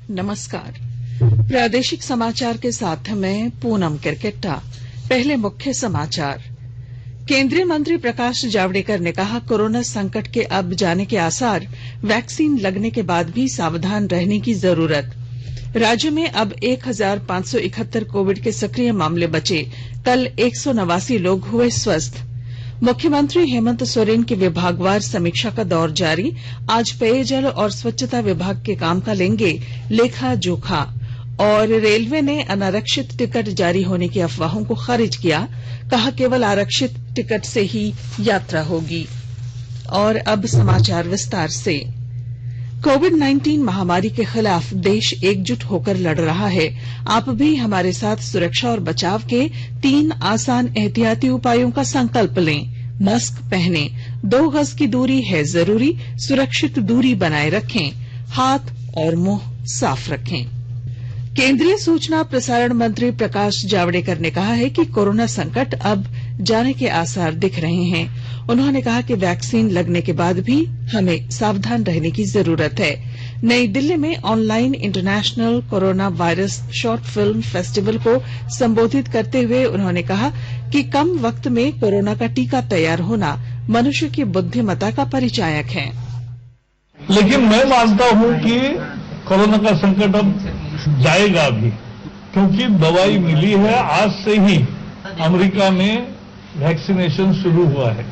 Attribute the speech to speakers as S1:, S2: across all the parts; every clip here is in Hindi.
S1: नमस्कार। प्रादेशिक समाचार के साथ मैं पूनम किरकेट्टा। पहले मुख्य समाचार। केंद्रीय मंत्री प्रकाश जावड़ेकर ने कहा, कोरोना संकट के अब जाने के आसार, वैक्सीन लगने के बाद भी सावधान रहने की जरूरत। राज्य में अब 1571 कोविड के सक्रिय मामले बचे। कल 189 लोग हुए स्वस्थ। मुख्यमंत्री हेमंत सोरेन की विभागवार समीक्षा का दौर जारी। आज पेयजल और स्वच्छता विभाग के काम का लेंगे लेखा जोखा। और रेलवे ने अनारक्षित टिकट जारी होने की अफवाहों को खारिज किया। कहा, केवल आरक्षित टिकट से ही यात्रा होगी। और अब समाचार विस्तार से। कोविड-19 महामारी के खिलाफ देश एकजुट होकर लड़ रहा है। आप भी हमारे साथ सुरक्षा और बचाव के 3 आसान एहतियाती उपायों का संकल्प लें। मास्क पहने, 2 गज की दूरी है जरूरी, सुरक्षित दूरी बनाए रखें, हाथ और मुंह साफ रखें। केंद्रीय सूचना प्रसारण मंत्री प्रकाश जावड़ेकर ने कहा है कि कोरोना संकट अब जाने के आसार दिख रहे हैं। उन्होंने कहा कि वैक्सीन लगने के बाद भी हमें सावधान रहने की जरूरत है। नई दिल्ली में online international corona virus short film festival को संबोधित करते हुए उन्होंने कहा कि कम वक्त में कोरोना का टीका तैयार होना मनुष्य की बुद्धिमत्ता का परिचायक है।
S2: लेकिन मैं मानता हूं कि कोरोना का संकट अब जाएगा भी, क्योंकि दवाई मिली है। आज से ही अमेरिका में वैक्सीनेशन शुरू हुआ है।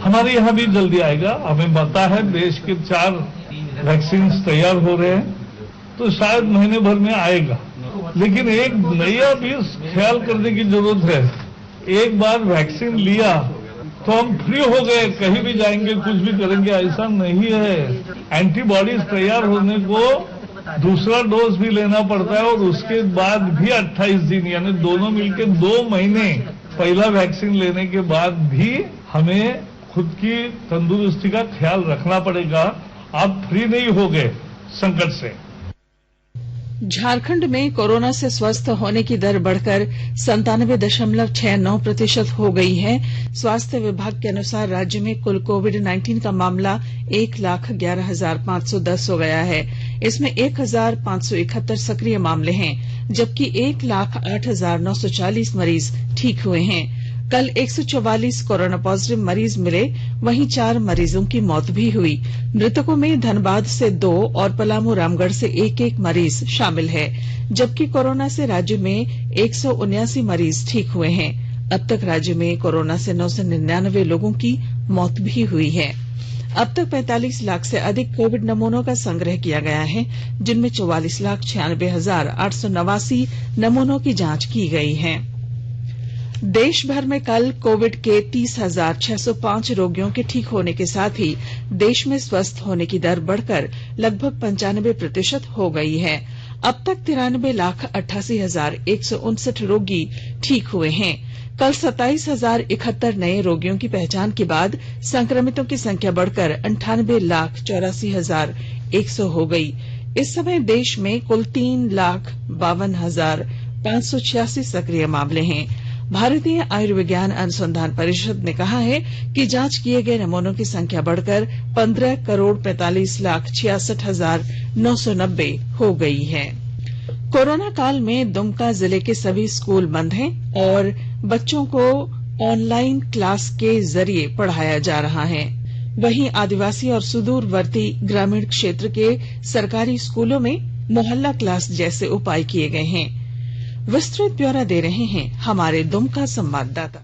S2: हमारे यहां भी जल्दी आएगा। हमें पता है देश के 4 वैक्सीन तैयार हो रहे हैं, तो शायद महीने भर में आएगा। लेकिन एक नया भी ख्याल करने की जरूरत है। एक बार वैक्सीन लिया तो हम फ्री हो गए, कहीं भी जाएंगे, कुछ भी करेंगे, ऐसा नहीं है। एंटीबॉडीज तैयार होने को दूसरा डोज भी लेना पड़ता है और उसके बाद भी 28 दिन, यानी दोनों मिलकर 2 महीने पहला वैक्सीन लेने के बाद भी हमें खुद की तंदुरुस्ती का ख्याल रखना पड़ेगा। आप फ्री नहीं हो गए संकट से।
S1: झारखंड में कोरोना से स्वस्थ होने की दर बढ़कर 97.69% हो गई है। स्वास्थ्य विभाग के अनुसार राज्य में कुल कोविड-19 का मामला 1,11,510 हो गया है। इसमें 1,571 सक्रिय मामले हैं, जबकि 1,08,940 मरीज ठीक हुए हैं। कल 144 कोरोना पॉजिटिव मरीज मिले, वहीं 4 मरीजों की मौत भी हुई। मृतकों में धनबाद से 2 और पलामू रामगढ़ से 1-1 मरीज शामिल है, जबकि कोरोना से राज्य में 179 मरीज ठीक हुए हैं। अब तक राज्य में कोरोना से 999 लोगों की मौत भी हुई है। अब तक 45 लाख से अधिक कोविड नमूनों का संग्रह किया गया है, जिनमें 44,96,889 नमूनों की जांच की गई है। देश भर में कल कोविड के 30,605 रोगियों के ठीक होने के साथ ही देश में स्वस्थ होने की दर बढ़कर लगभग 95% हो गई है। अब तक 93,88,159 रोगी ठीक हुए हैं। कल 27,071 नए रोगियों की पहचान के बाद संक्रमितों की संख्या बढ़कर 98,84,100 हो गई। इस समय देश में कुल 3,52,586 सक्रिय मामले हैं। भारतीय आयुर्विज्ञान अनुसंधान परिषद ने कहा है कि जांच किए गए नमूनों की संख्या बढ़कर 15,45,66,990 हो गई है। कोरोना काल में दुमका जिले के सभी स्कूल बंद हैं और बच्चों को ऑनलाइन क्लास के जरिए पढ़ाया जा रहा है। वहीं आदिवासी और सुदूरवर्ती ग्रामीण क्षेत्र के सरकारी स्कूलों में मोहल्ला क्लास जैसे उपाय किए गए हैं। विस्तृत ब्यौरा दे रहे हैं हमारे दुमका संवाददाता।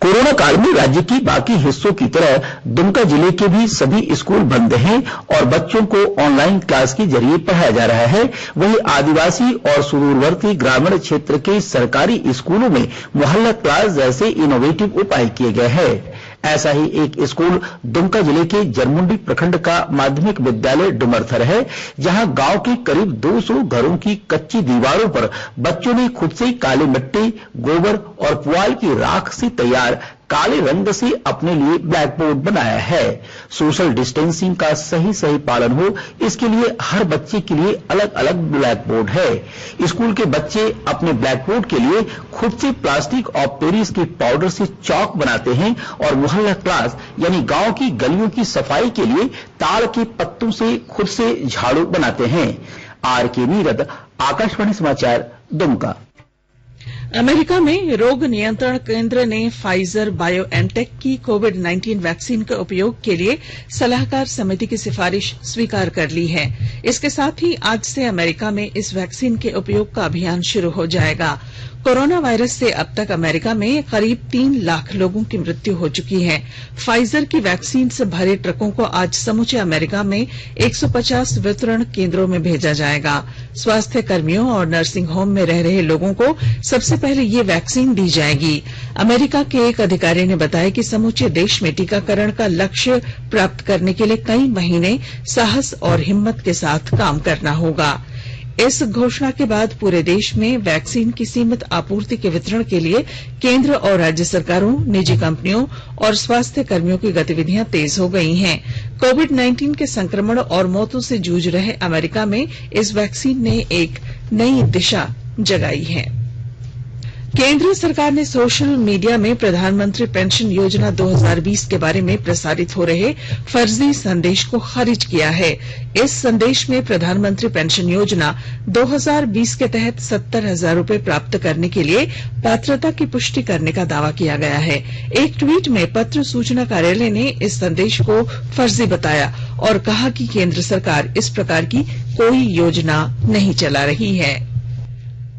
S3: कोरोना काल में राज्य की बाकी हिस्सों की तरह दुमका जिले के भी सभी स्कूल बंद हैं और बच्चों को ऑनलाइन क्लास के जरिए पढ़ाया जा रहा है। वहीं आदिवासी और सुदूरवर्ती ग्रामीण क्षेत्र के सरकारी स्कूलों में मोहल्ला क्लास जैसे इनोवेटिव उपाय किए गए हैं। ऐसा ही एक स्कूल दुमका जिले के जरमुंडी प्रखंड का माध्यमिक विद्यालय डुमरथर है, जहां गांव के करीब 200 घरों की कच्ची दीवारों पर बच्चों ने खुद से काली मिट्टी, गोबर और पुआल की राख से तैयार काले रंग से अपने लिए ब्लैक बोर्ड बनाया है। सोशल डिस्टेंसिंग का सही पालन हो, इसके लिए हर बच्चे के लिए अलग अलग ब्लैक बोर्ड है। स्कूल के बच्चे अपने ब्लैक बोर्ड के लिए खुद से प्लास्टिक और पेरिस के पाउडर से चौक बनाते हैं और मोहल्ला क्लास यानी गांव की गलियों की सफाई के लिए ताड़ के पत्तों से खुद से झाड़ू बनाते हैं। RK नीरद, आकाशवाणी समाचार, दुमका।
S1: अमेरिका में रोग नियंत्रण केंद्र ने फाइजर बायोएनटेक की कोविड-19 वैक्सीन के उपयोग के लिए सलाहकार समिति की सिफारिश स्वीकार कर ली है। इसके साथ ही आज से अमेरिका में इस वैक्सीन के उपयोग का अभियान शुरू हो जाएगा। कोरोना वायरस से अब तक अमेरिका में करीब 3 लाख लोगों की मृत्यु हो चुकी है। फाइजर की वैक्सीन से भरे ट्रकों को आज समूचे अमेरिका में 150 वितरण केंद्रों में भेजा जाएगा। स्वास्थ्य कर्मियों और नर्सिंग होम में रह रहे लोगों को सबसे पहले ये वैक्सीन दी जाएगी। अमेरिका के एक अधिकारी ने बताया कि समूचे देश में टीकाकरण का लक्ष्य प्राप्त करने के लिए कई महीने साहस और हिम्मत के साथ काम करना होगा। इस घोषणा के बाद पूरे देश में वैक्सीन की सीमित आपूर्ति के वितरण के लिए केंद्र और राज्य सरकारों, निजी कंपनियों और स्वास्थ्य कर्मियों की गतिविधियां तेज हो गई हैं। कोविड-19 के संक्रमण और मौतों से जूझ रहे अमेरिका में इस वैक्सीन ने एक नई दिशा जगाई है। केंद्र सरकार ने सोशल मीडिया में प्रधानमंत्री पेंशन योजना 2020 के बारे में प्रसारित हो रहे फर्जी संदेश को खारिज किया है। इस संदेश में प्रधानमंत्री पेंशन योजना 2020 के तहत 70,000 रूपये प्राप्त करने के लिए पात्रता की पुष्टि करने का दावा किया गया है। एक ट्वीट में पत्र सूचना कार्यालय ने इस संदेश को फर्जी बताया और कहा कि केंद्र सरकार इस प्रकार की कोई योजना नहीं चला रही है।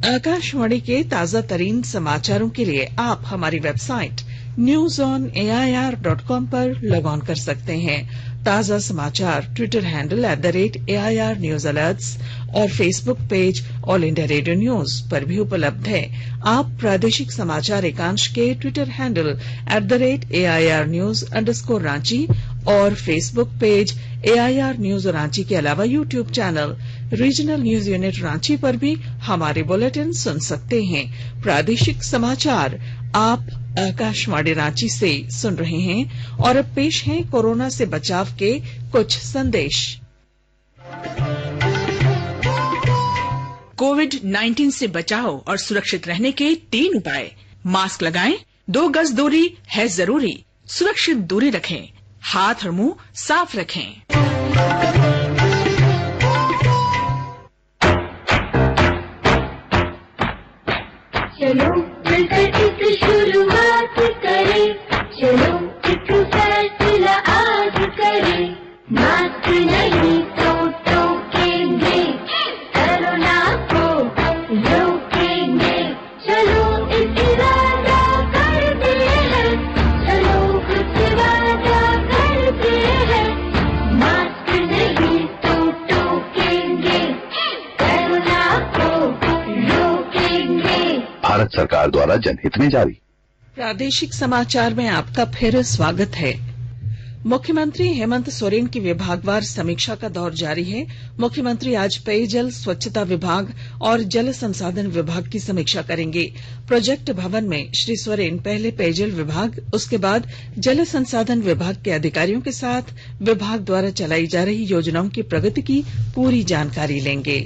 S1: आकाशवाणी के ताजा तरीन समाचारों के लिए आप हमारी वेबसाइट newsonair.com पर लॉग ऑन कर सकते हैं। ताजा समाचार Twitter handle @AIR News Alerts और Facebook page all India radio news पर भी उपलब्ध है। आप प्रादेशिक समाचार एकांश के ट्विटर हैंडल @AIR News_Ranchi और Facebook page AIR News Ranchi के अलावा YouTube channel regional news unit Ranchi पर भी हमारे बुलेटिन सुन सकते हैं। प्रादेशिक समाचार आप आकाशवाणी रांची से सुन रहे हैं और अब पेश हैं कोरोना से बचाव के कुछ संदेश।
S4: कोविड-19 से बचाव और सुरक्षित रहने के 3 उपाय। मास्क लगाएं, 2 गज दूरी है जरूरी, सुरक्षित दूरी रखें, हाथ और मुंह साफ रखें।
S5: चलो मिलकर एक शुरुआत करें, चलो एक फैसला आज करें। मास्क नहीं तो टोकेंगे, कोरोना को रोकेंगे। चलो इस इरादा करते हैं, चलो कुछ वादा करते हैं। मास्क नहीं तो टोकेंगे, कोरोना को रोकेंगे।
S6: भारत सरकार द्वारा जनहित में जारी।
S1: प्रादेशिक समाचार में आपका फिर स्वागत है। मुख्यमंत्री हेमंत सोरेन की विभागवार समीक्षा का दौर जारी है। मुख्यमंत्री आज पेयजल स्वच्छता विभाग और जल संसाधन विभाग की समीक्षा करेंगे। प्रोजेक्ट भवन में श्री सोरेन पहले पेयजल विभाग, उसके बाद जल संसाधन विभाग के अधिकारियों के साथ विभाग द्वारा चलाई जा रही योजनाओं की प्रगति की पूरी जानकारी लेंगे।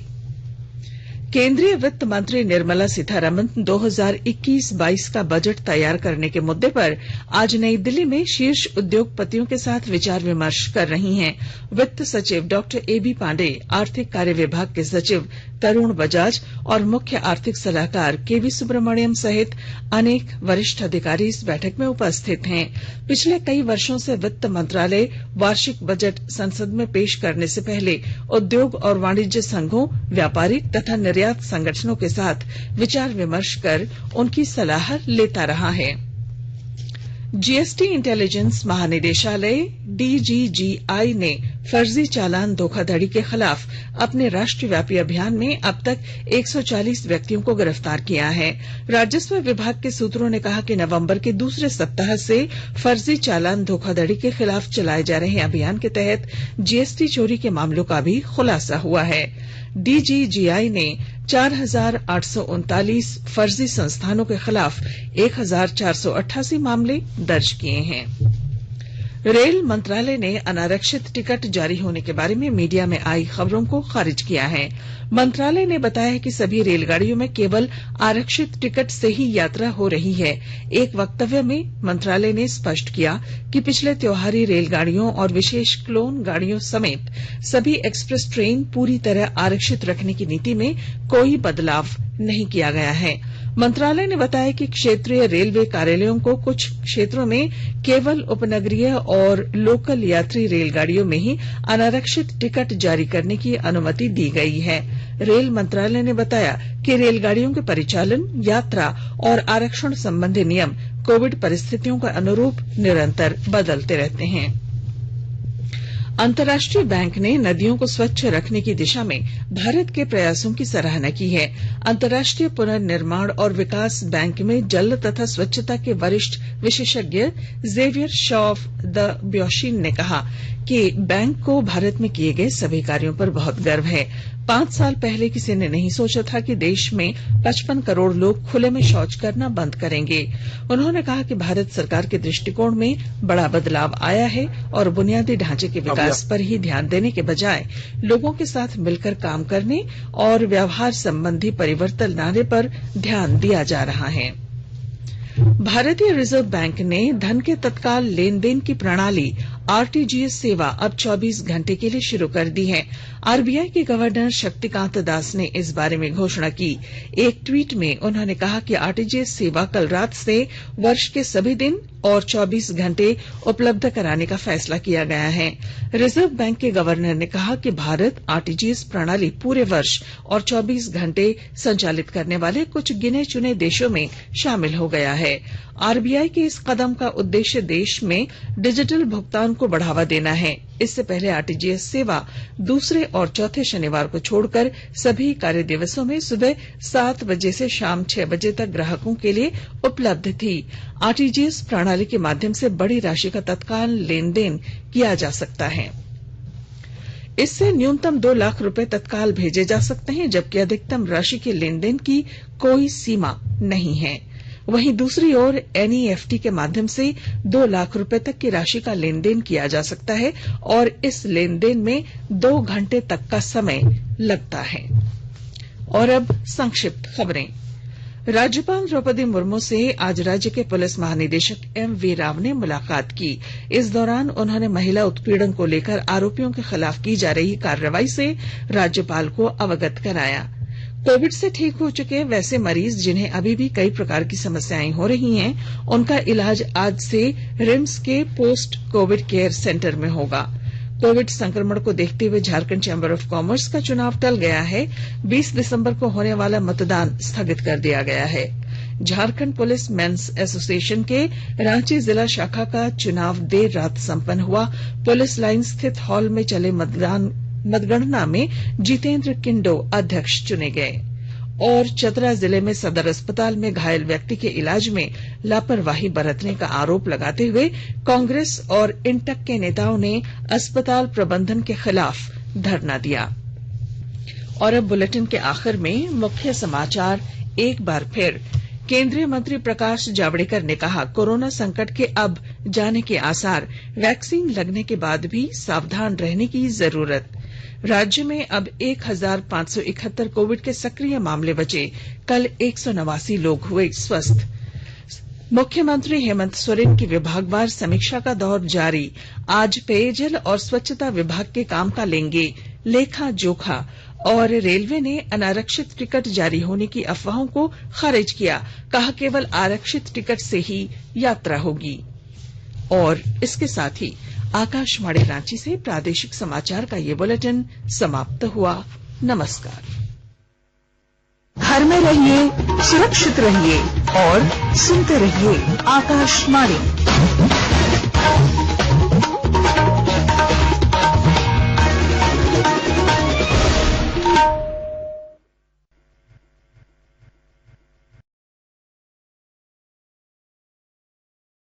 S1: केंद्रीय वित्त मंत्री निर्मला सीतारमण 2021-22 का बजट तैयार करने के मुद्दे पर आज नई दिल्ली में शीर्ष उद्योगपतियों के साथ विचार विमर्श कर रही हैं। वित्त सचिव डॉक्टर AB पांडेय, आर्थिक कार्य विभाग के सचिव तरुण बजाज और मुख्य आर्थिक सलाहकार KV सुब्रमण्यम सहित अनेक वरिष्ठ अधिकारी इस बैठक में उपस्थित हैं। पिछले कई वर्षों से वित्त मंत्रालय वार्षिक बजट संसद में पेश करने से पहले उद्योग और वाणिज्य संघों, व्यापारिक तथा निर्यात संगठनों के साथ विचार विमर्श कर उनकी सलाह लेता रहा है। जीएसटी इंटेलिजेंस महानिदेशालय DGGI ने फर्जी चालान धोखाधड़ी के खिलाफ अपने राष्ट्रव्यापी अभियान में अब तक 140 व्यक्तियों को गिरफ्तार किया है। राजस्व विभाग के सूत्रों ने कहा कि नवंबर के दूसरे सप्ताह से फर्जी चालान धोखाधड़ी के खिलाफ चलाए जा रहे अभियान के तहत जीएसटी चोरी के मामलों का भी खुलासा हुआ है। DGGI ने 4,839 फर्जी संस्थानों के खिलाफ 1,488 मामले दर्ज किए हैं। रेल मंत्रालय ने अनारक्षित टिकट जारी होने के बारे में मीडिया में आई खबरों को खारिज किया है। मंत्रालय ने बताया कि सभी रेलगाड़ियों में केवल आरक्षित टिकट से ही यात्रा हो रही है। एक वक्तव्य में मंत्रालय ने स्पष्ट किया कि पिछले त्योहारी रेलगाड़ियों और विशेष क्लोन गाड़ियों समेत सभी एक्सप्रेस ट्रेन पूरी तरह आरक्षित रखने की नीति में कोई बदलाव नहीं किया गया है। मंत्रालय ने बताया कि क्षेत्रीय रेलवे कार्यालयों को कुछ क्षेत्रों में केवल उपनगरीय और लोकल यात्री रेलगाड़ियों में ही अनारक्षित टिकट जारी करने की अनुमति दी गई है। रेल मंत्रालय ने बताया कि रेलगाड़ियों के परिचालन, यात्रा और आरक्षण संबंधी नियम कोविड परिस्थितियों के अनुरूप निरंतर बदलते रहते हैं। अंतर्राष्ट्रीय बैंक ने नदियों को स्वच्छ रखने की दिशा में भारत के प्रयासों की सराहना की है। अंतर्राष्ट्रीय पुनर्निर्माण और विकास बैंक में जल तथा स्वच्छता के वरिष्ठ विशेषज्ञ जेवियर शॉफ द ब्योशिन ने कहा कि बैंक को भारत में किए गए सभी कार्यों पर बहुत गर्व है। 5 साल पहले किसी ने नहीं सोचा था कि देश में 55 करोड़ लोग खुले में शौच करना बंद करेंगे। उन्होंने कहा कि भारत सरकार के दृष्टिकोण में बड़ा बदलाव आया है और बुनियादी ढांचे के विकास पर ही ध्यान देने के बजाय लोगों के साथ मिलकर काम करने और व्यवहार संबंधी परिवर्तन लाने पर ध्यान दिया जा रहा है। भारतीय रिजर्व बैंक ने धन के तत्काल लेन देन की प्रणाली आरटीजीएस सेवा अब 24 घंटे के लिए शुरू कर दी है। आरबीआई के गवर्नर शक्तिकांत दास ने इस बारे में घोषणा की। एक ट्वीट में उन्होंने कहा कि आरटीजीएस सेवा कल रात से वर्ष के सभी दिन और 24 घंटे उपलब्ध कराने का फैसला किया गया है। रिजर्व बैंक के गवर्नर ने कहा कि भारत आरटीजीएस प्रणाली पूरे वर्ष और 24 घंटे संचालित करने वाले कुछ गिने चुने देशों में शामिल हो गया है। आरबीआई के इस कदम का उद्देश्य देश में डिजिटल भुगतान को बढ़ावा देना है। इससे पहले आरटीजीएस सेवा दूसरे और चौथे शनिवार को छोड़कर सभी कार्य दिवसों में सुबह 7 बजे से शाम 6 बजे तक ग्राहकों के लिए उपलब्ध थी। आरटीजीएस प्रणाली के माध्यम से बड़ी राशि का तत्काल लेन देन किया जा सकता है। इससे न्यूनतम 2 लाख रुपए तत्काल भेजे जा सकते हैं, जबकि अधिकतम राशि के लेन देन की कोई सीमा नहीं है। वहीं दूसरी ओर एनईएफटी के माध्यम से 2 लाख रुपए तक की राशि का लेन देन किया जा सकता है और इस लेन देन में 2 घंटे तक का समय लगता है। और अब संक्षिप्त खबरें। राज्यपाल द्रौपदी मुर्मू से आज राज्य के पुलिस महानिदेशक एमवी राव ने मुलाकात की। इस दौरान उन्होंने महिला उत्पीड़न को लेकर आरोपियों के खिलाफ की जा रही कार्रवाई से राज्यपाल को अवगत कराया। कोविड से ठीक हो चुके वैसे मरीज जिन्हें अभी भी कई प्रकार की समस्याएं हो रही हैं, उनका इलाज आज से रिम्स के पोस्ट कोविड केयर सेंटर में होगा। कोविड संक्रमण को देखते हुए झारखंड चैंबर ऑफ कॉमर्स का चुनाव टल गया है। 20 दिसंबर को होने वाला मतदान स्थगित कर दिया गया है। झारखंड पुलिस मेंस एसोसिएशन के रांची जिला शाखा का चुनाव देर रात संपन्न हुआ। पुलिस लाइन स्थित हॉल में चले मतगणना में जितेंद्र किंडो अध्यक्ष चुने गए। और चतरा जिले में सदर अस्पताल में घायल व्यक्ति के इलाज में लापरवाही बरतने का आरोप लगाते हुए कांग्रेस और इंटक के नेताओं ने अस्पताल प्रबंधन के खिलाफ धरना दिया। और अब बुलेटिन के आखिर में मुख्य समाचार एक बार फिर। केंद्रीय मंत्री प्रकाश जावड़ेकर ने कहा, कोरोना संकट के अब जाने के आसार, वैक्सीन लगने के बाद भी सावधान रहने की जरूरत। राज्य में अब 1571 कोविड के सक्रिय मामले बचे। कल 189 लोग हुए स्वस्थ। मुख्यमंत्री हेमंत सोरेन की विभागवार समीक्षा का दौर जारी। आज पेयजल और स्वच्छता विभाग के काम का लेंगे लेखा जोखा। और रेलवे ने अनारक्षित टिकट जारी होने की अफवाहों को खारिज किया। कहा, केवल आरक्षित टिकट से ही यात्रा होगी। और इसके साथ ही आकाशवाणी रांची से प्रादेशिक समाचार का ये बुलेटिन समाप्त हुआ। नमस्कार।
S4: घर में रहिए, सुरक्षित रहिए और सुनते रहिए आकाशवाणी।